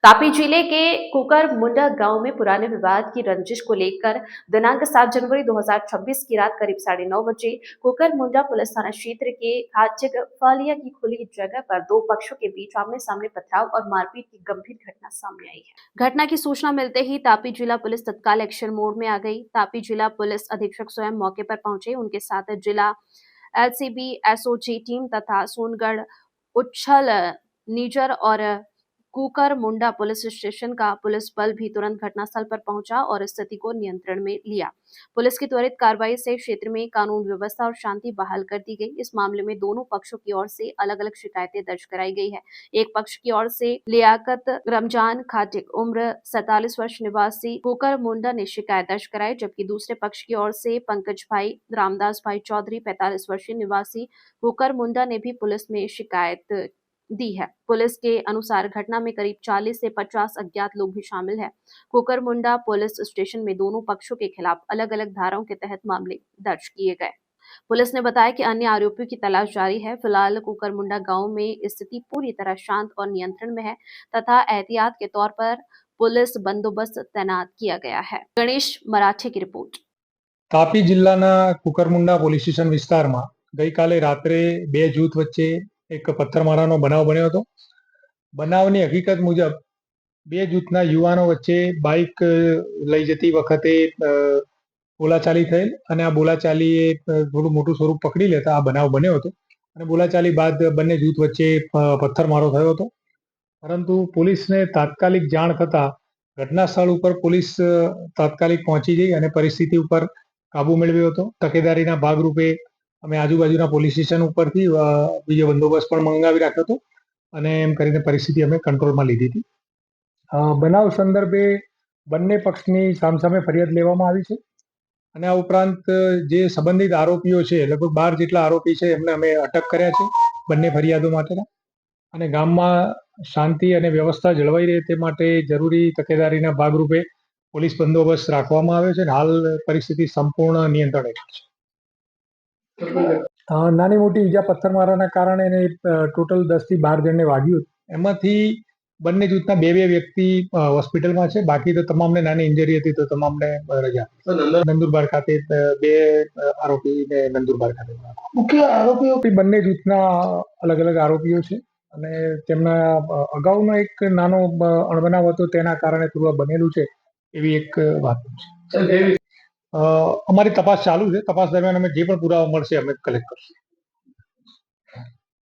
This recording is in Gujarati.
तापी जिले के कुकर मुंडा गांव में पुराने विवाद की रंजिश को लेकर दिनांक 7 जनवरी 2026 की रात करीब 9:30 बजे कुकर मुंडा पुलिस थाना क्षेत्र के खाचिक फालिया की खुली जगह पर दो पक्षों के बीच आमने सामने पथराव और मारपीट की गंभीर घटना सामने आई है। घटना की सूचना मिलते ही तापी जिला पुलिस तत्काल एक्शन मोड में आ गई। तापी जिला पुलिस अधीक्षक स्वयं मौके पर पहुंचे। उनके साथ जिला एलसीबी एसओजी टीम तथा सोनगढ़ उच्छल निजर और कुकर मुंडा पुलिस स्टेशन का पुलिस बल भी तुरंत घटनास्थल पर पहुंचा और स्थिति को नियंत्रण में लिया। पुलिस की त्वरित कार्रवाई से क्षेत्र में कानून व्यवस्था और शांति बहाल कर दी गई। इस मामले में दोनों पक्षों की ओर से अलग अलग शिकायतें दर्ज कराई गई है। एक पक्ष की ओर से लियाकत रमजान खाटिक उम्र 47 वर्ष निवासी कुकर मुंडा ने शिकायत दर्ज कराई, जबकि दूसरे पक्ष की ओर से पंकज भाई रामदास भाई चौधरी 45 वर्षीय निवासी कुकर मुंडा ने भी पुलिस में शिकायत दी है। पुलिस के अनुसार घटना में करीब 40 से 50 अज्ञात लोग भी शामिल हैं। कुकर मुंडा पुलिस स्टेशन में दोनों पक्षों के खिलाफ अलग अलग धाराओं के तहत मामले दर्ज किए गए। पुलिस ने बताया कि अन्य आरोपियों की तलाश जारी है। फिलहाल कुकर मुंडा गांव में स्थिति पूरी तरह शांत और नियंत्रण में है तथा एहतियात के तौर पर पुलिस बंदोबस्त तैनात किया गया है। गणेश मराठे की रिपोर्ट। तापी जिल्लाના કુકરમુંડા પોલીસ સ્ટેશન વિસ્તારમાં ગઈકાલે રાત્રે બે જૂથ વચ્ચે એક પથ્થરમારાનો બનાવ બન્યો હતો. બનાવની હકીકત મુજબ બે જૂથના યુવાનો વચ્ચે બાઇક લઈ જતી વખતે બોલાચાલી થયેલ અને આ બોલાચાલીએ થોડું મોટું સ્વરૂપ પકડી લેતા આ બનાવ બન્યો હતો અને બોલાચાલી બાદ બંને જૂથ વચ્ચે પથ્થરમારો થયો હતો. પરંતુ પોલીસને તાત્કાલિક જાણ થતા ઘટના સ્થળ ઉપર પોલીસ તાત્કાલિક પહોંચી ગઈ અને પરિસ્થિતિ ઉપર કાબુ મેળવ્યો હતો. તકેદારીના ભાગરૂપે અમે આજુબાજુના પોલીસ સ્ટેશન ઉપરથી બીજો બંદોબસ્ત પણ મંગાવી રાખ્યો હતો અને એમ કરીને પરિસ્થિતિ અમે કંટ્રોલમાં લીધી હતી. બનાવ સંદર્ભે બંને પક્ષની સામસામે ફરિયાદ લેવામાં આવી છે અને આ ઉપરાંત જે સંબંધિત આરોપીઓ છે, લગભગ 12 જેટલા આરોપી છે, એમને અમે અટક કર્યા છે બંને ફરિયાદો માટેના અને ગામમાં શાંતિ અને વ્યવસ્થા જળવાઈ રહે તે માટે જરૂરી તકેદારીના ભાગરૂપે પોલીસ બંદોબસ્ત રાખવામાં આવ્યો છે. હાલ પરિસ્થિતિ સંપૂર્ણ નિયંત્રણ હેઠળ છે. નાની મોટી ઈજા પથ્થરમારાના કારણે એને ટોટલ 10 થી 12 જણને વાગ્યું. એમાંથી બંને જૂથના બે વ્યક્તિ હોસ્પિટલમાં છે. બાકી તો તમામને નાની ઇન્જરી હતી તો તમામને રજા. નંદુરબાર ખાતે બે આરોપીને નંદુરબાર ખાતે મુખ્ય આરોપીઓ બંને જૂથના અલગ અલગ આરોપીઓ છે અને તેમના અગાઉનો એક નાનો અણબનાવ હતો તેના કારણે થોડું બનેલું છે એવી એક વાત છે. અમારી તપાસ ચાલુ છે. તપાસ દરમિયાન અમે જે પણ પુરાવા મળશે અમે કલેક્ટ કરશું.